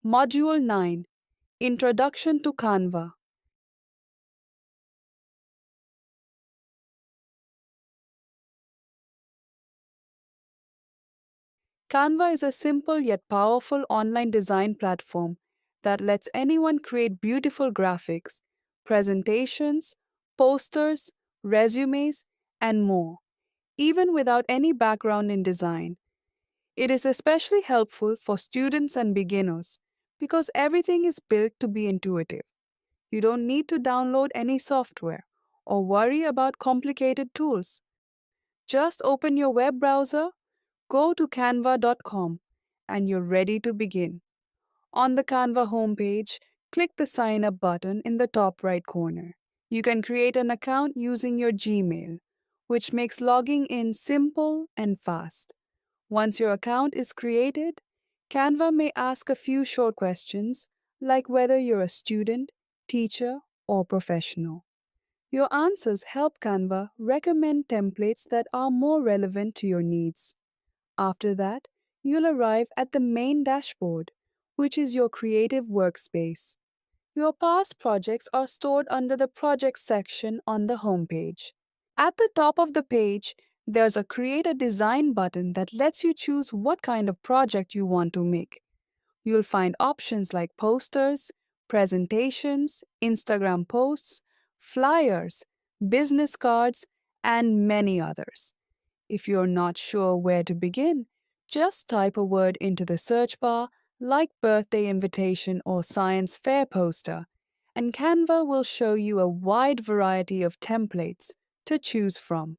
Module 9, Introduction to Canva. Canva is a simple yet powerful online design platform that lets anyone create beautiful graphics, presentations, posters, resumes, and more, even without any background in design. It is especially helpful for students and beginners because everything is built to be intuitive. You don't need to download any software or worry about complicated tools. Just open your web browser, go to canva.com, and you're ready to begin. On the Canva homepage, click the Sign Up button in the top right corner. You can create an account using your Gmail, which makes logging in simple and fast. Once your account is created, Canva may ask a few short questions like whether you're a student, teacher, or professional. Your answers help Canva recommend templates that are more relevant to your needs. After that, you'll arrive at the main dashboard, which is your creative workspace. Your past projects are stored under the Projects section on the homepage. At the top of the page, there's a Create a Design button that lets you choose what kind of project you want to make. You'll find options like posters, presentations, Instagram posts, flyers, business cards, and many others. If you're not sure where to begin, just type a word into the search bar like birthday invitation or science fair poster, and Canva will show you a wide variety of templates to choose from.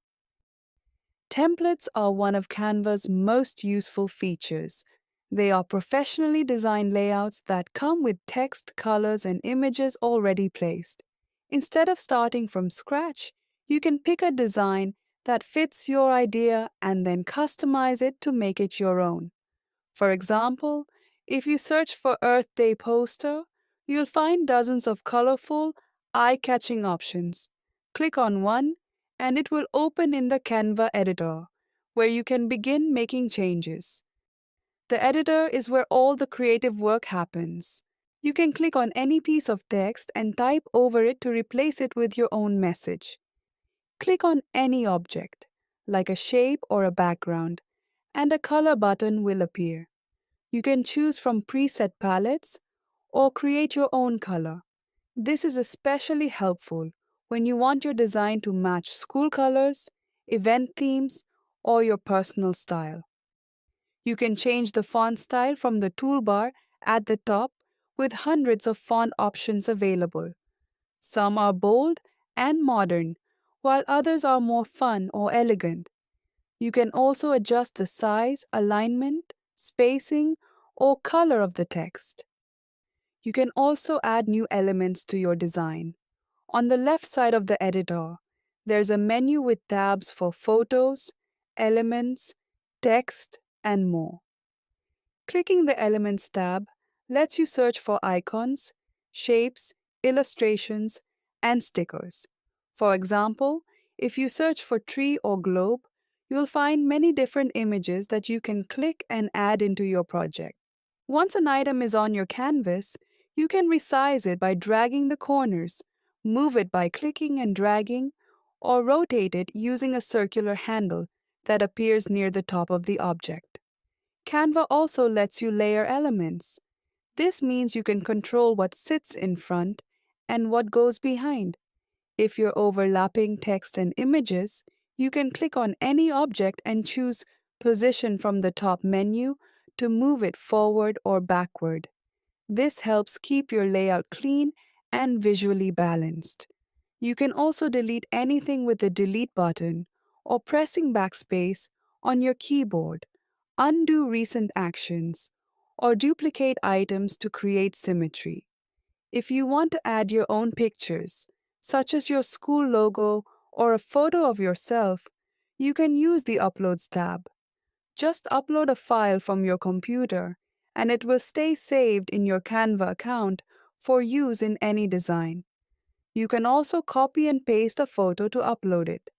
Templates are one of Canva's most useful features. They are professionally designed layouts that come with text, colors, and images already placed. Instead of starting from scratch, you can pick a design that fits your idea and then customize it to make it your own. For example, if you search for Earth Day poster, you'll find dozens of colorful, eye-catching options. Click on one, and it will open in the Canva editor, where you can begin making changes. The editor is where all the creative work happens. You can click on any piece of text and type over it to replace it with your own message. Click on any object, like a shape or a background, and a color button will appear. You can choose from preset palettes or create your own color. This is especially helpful when you want your design to match school colors, event themes, or your personal style. You can change the font style from the toolbar at the top with hundreds of font options available. Some are bold and modern, while others are more fun or elegant. You can also adjust the size, alignment, spacing, or color of the text. You can also add new elements to your design. On the left side of the editor, there's a menu with tabs for photos, elements, text, and more. Clicking the Elements tab lets you search for icons, shapes, illustrations, and stickers. For example, if you search for tree or globe, you'll find many different images that you can click and add into your project. Once an item is on your canvas, you can resize it by dragging the corners, move it by clicking and dragging, or rotate it using a circular handle that appears near the top of the object. Canva also lets you layer elements. This means you can control what sits in front and what goes behind. If you're overlapping text and images, you can click on any object and choose Position from the top menu to move it forward or backward. This helps keep your layout clean and visually balanced. You can also delete anything with the Delete button or pressing backspace on your keyboard, undo recent actions, or duplicate items to create symmetry. If you want to add your own pictures, such as your school logo or a photo of yourself, you can use the Uploads tab. Just upload a file from your computer, and it will stay saved in your Canva account for use in any design. You can also copy and paste a photo to upload it.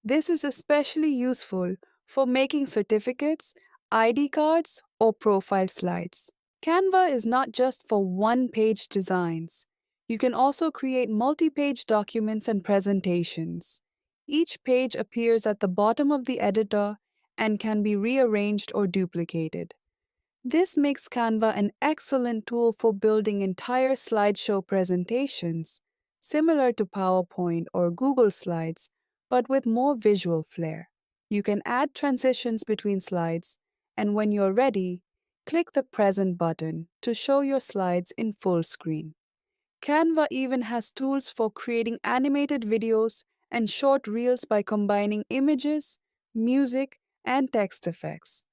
This is especially useful for making certificates, ID cards, or profile slides. Canva is not just for one-page designs. You can also create multi-page documents and presentations. Each page appears at the bottom of the editor and can be rearranged or duplicated. This makes Canva an excellent tool for building entire slideshow presentations, similar to PowerPoint or Google Slides, but with more visual flair. You can add transitions between slides, and when you're ready, click the Present button to show your slides in full screen. Canva even has tools for creating animated videos and short reels by combining images, music, and text effects.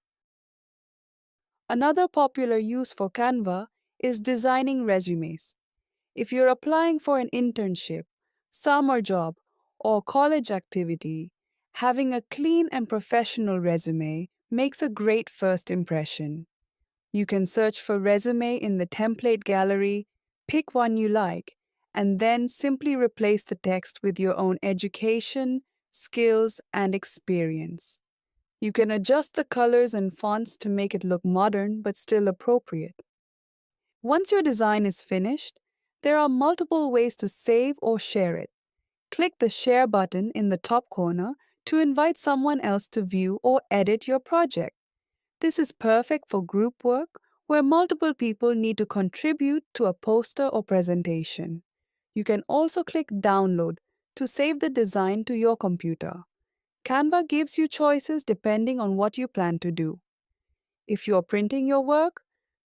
Another popular use for Canva is designing resumes. If you're applying for an internship, summer job, or college activity, having a clean and professional resume makes a great first impression. You can search for resume in the template gallery, pick one you like, and then simply replace the text with your own education, skills, and experience. You can adjust the colors and fonts to make it look modern but still appropriate. Once your design is finished, there are multiple ways to save or share it. Click the Share button in the top corner to invite someone else to view or edit your project. This is perfect for group work where multiple people need to contribute to a poster or presentation. You can also click Download to save the design to your computer. Canva gives you choices depending on what you plan to do. If you're printing your work,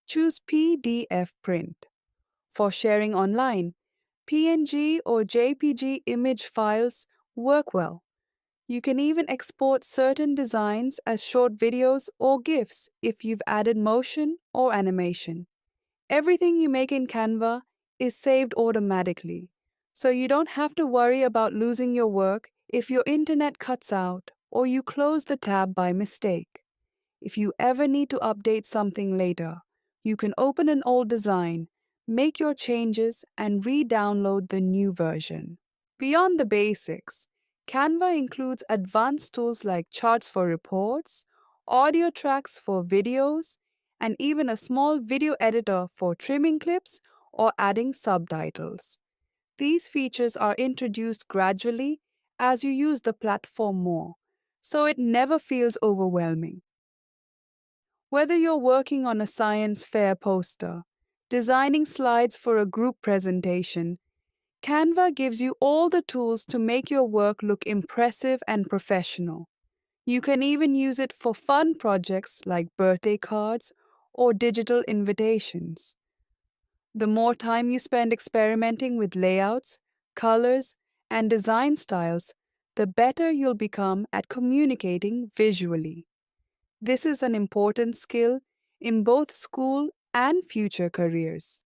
choose PDF print. For sharing online, PNG or JPG image files work well. You can even export certain designs as short videos or GIFs if you've added motion or animation. Everything you make in Canva is saved automatically, so you don't have to worry about losing your work if your internet cuts out or you close the tab by mistake. If you ever need to update something later, you can open an old design, make your changes, and re-download the new version. Beyond the basics, Canva includes advanced tools like charts for reports, audio tracks for videos, and even a small video editor for trimming clips or adding subtitles. These features are introduced gradually as you use the platform more, so it never feels overwhelming. Whether you're working on a science fair poster, designing slides for a group presentation, Canva gives you all the tools to make your work look impressive and professional. You can even use it for fun projects like birthday cards or digital invitations. The more time you spend experimenting with layouts, colors, and design styles, the better you'll become at communicating visually. This is an important skill in both school and future careers.